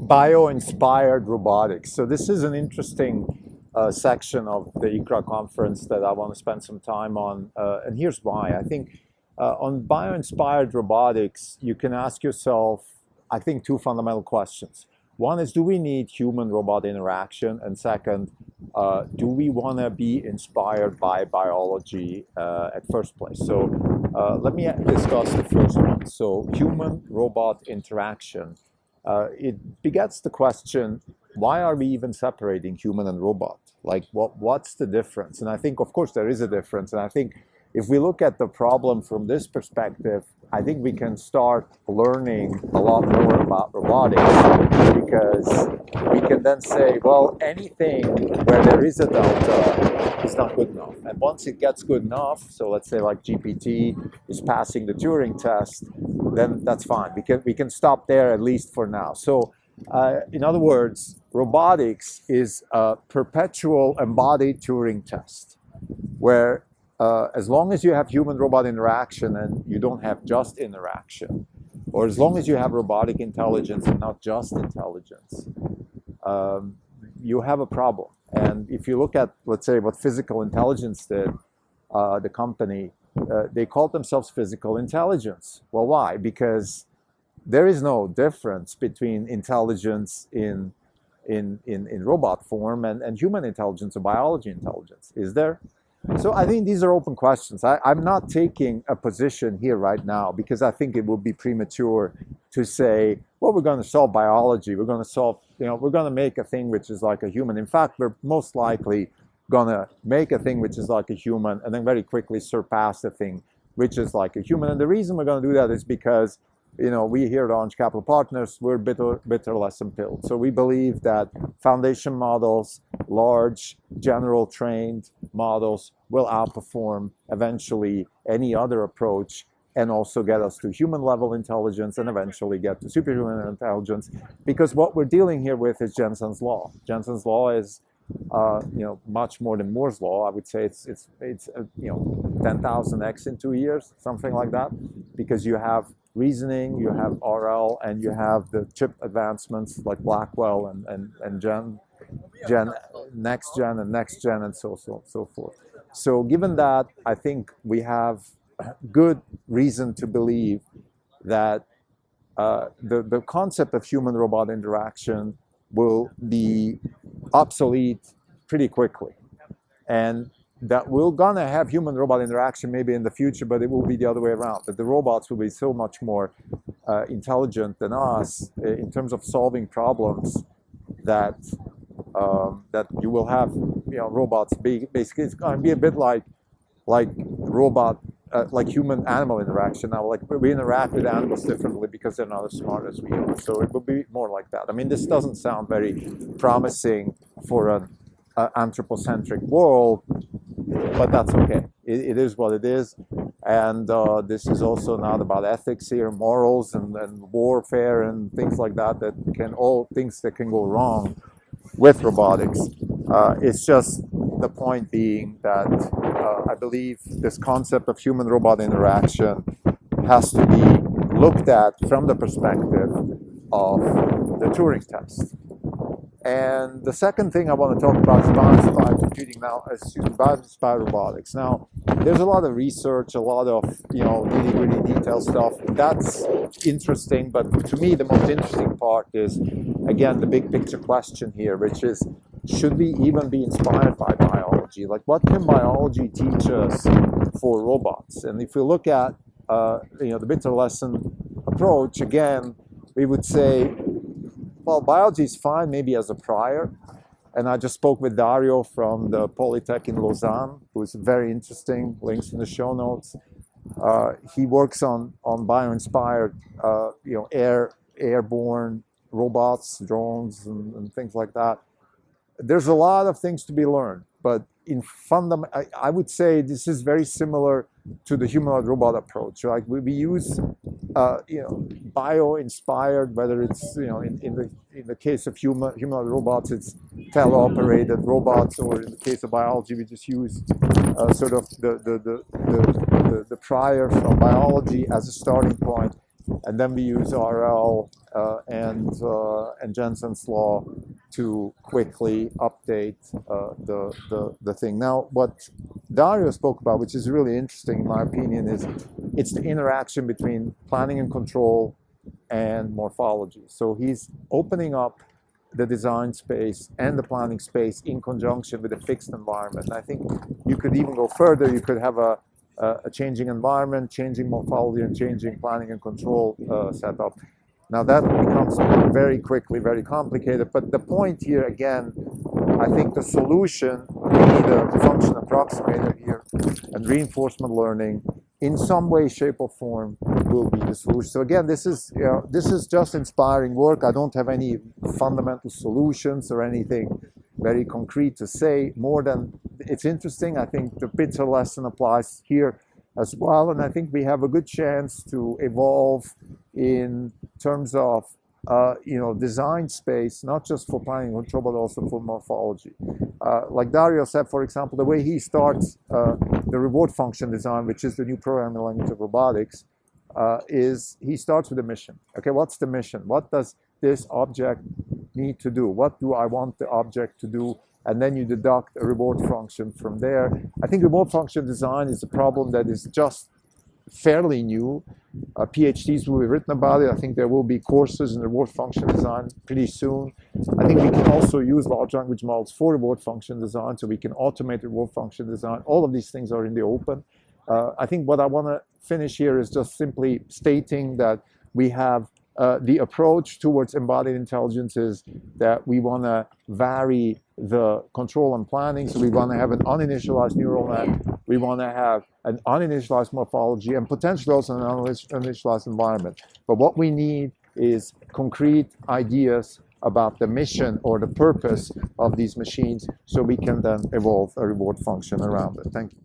bio-inspired robotics. So this is an interesting section of the ICRA conference that I want to spend some time on. And here's why. I think on bio-inspired robotics, you can ask yourself, I think, two fundamental questions. One is, do we need human-robot interaction? And second, do we want to be inspired by biology at first place? So let me discuss the first one. So human-robot interaction. It begets the question, why are we even separating human and robot? Like, what's the difference? And I think, of course, there is a difference. And I think if we look at the problem from this perspective, I think we can start learning a lot more about robotics, because we can then say, well, anything where there is a delta is not good enough. And once it gets good enough, so let's say like GPT is passing the Turing test, then that's fine. We can stop there, at least for now. So in other words, robotics is a perpetual embodied Turing test, where as long as you have human-robot interaction and you don't have just interaction, or as long as you have robotic intelligence and not just intelligence, you have a problem. And if you look at, let's say, what Physical Intelligence did, the company, they called themselves Physical Intelligence. Well, why? Because there is no difference between intelligence in robot form and human intelligence or biology intelligence, is there? So I think these are open questions. I'm not taking a position here right now, because I think it would be premature to say, well, we're going to solve biology. We're going to solve, we're going to make a thing which is like a human. In fact, we're most likely going to make a thing which is like a human and then very quickly surpass the thing which is like a human. And the reason we're going to do that is because we here at Orange Capital Partners, we're bitter lesson pilled. So we believe that foundation models, large, general trained models will outperform eventually any other approach, and also get us to human level intelligence and eventually get to superhuman intelligence. Because what we're dealing here with is Jensen's law. Jensen's law is much more than Moore's law. I would say it's 10,000x in 2 years, something like that, because you have reasoning, you have RL, and you have the chip advancements like Blackwell and next gen, and so forth. So given that, I think we have good reason to believe that the concept of human-robot interaction will be obsolete pretty quickly. And that we're going to have human-robot interaction maybe in the future, but it will be the other way around, that the robots will be so much more intelligent than us in terms of solving problems that you will have robots basically. It's going to be a bit like robot like human-animal interaction. Now, like, we interact with animals differently because they're not as smart as we are. So it will be more like that. I mean, this doesn't sound very promising for an anthropocentric world, but that's okay. It is what it is. And this is also not about ethics here, morals and warfare and things like that, things that can go wrong with robotics. It's just the point being that I believe this concept of human-robot interaction has to be looked at from the perspective of the Turing test. And the second thing I want to talk about is bio-inspired computing now, bio-inspired robotics. Now, there's a lot of research, a lot of nitty-gritty detail stuff. That's interesting, but to me, the most interesting part is, again, the big picture question here, which is, should we even be inspired by biology? Like, what can biology teach us for robots? And if we look at the bitter lesson approach, again, we would say, well, biology is fine maybe as a prior. And I just spoke with Dario from the Polytech in Lausanne, who's very interesting, links in the show notes. He works on bio-inspired, airborne robots, drones, and things like that. There's a lot of things to be learned, but I would say this is very similar to the humanoid robot approach. Like, we use bio-inspired, whether it's in the case of humanoid robots, it's teleoperated robots, or in the case of biology, we just use sort of the prior from biology as a starting point. and then we use RL and Jensen's law to quickly update the thing. Now, what Dario spoke about, which is really interesting in my opinion, is it's the interaction between planning and control and morphology. So he's opening up the design space and the planning space in conjunction with a fixed environment. And I think you could even go further. You could have a changing environment, changing morphology, and changing planning and control setup. Now that becomes very quickly very complicated. But the point here, again, I think the solution, we need a function approximator here, and reinforcement learning in some way, shape, or form will be the solution. So again, this is just inspiring work. I don't have any fundamental solutions or anything very concrete to say, more than it's interesting. I think the picture lesson applies here as well, and I think we have a good chance to evolve in terms of design space, not just for planning and control, but also for morphology. Like Dario said, for example, the way he starts the reward function design, which is the new programming language of robotics, is he starts with a mission. Okay, what's the mission? What does this object need to do? What do I want the object to do? And then you deduct a reward function from there. I think reward function design is a problem that is just fairly new. PhDs will be written about it. I think there will be courses in reward function design pretty soon. I think we can also use large language models for reward function design, so we can automate reward function design. All of these things are in the open. I think what I want to finish here is just simply stating that we have the approach towards embodied intelligence is that we want to vary the control and planning. So we want to have an uninitialized neural net. We want to have an uninitialized morphology and potentially also an uninitialized environment. But what we need is concrete ideas about the mission or the purpose of these machines, so we can then evolve a reward function around it. Thank you.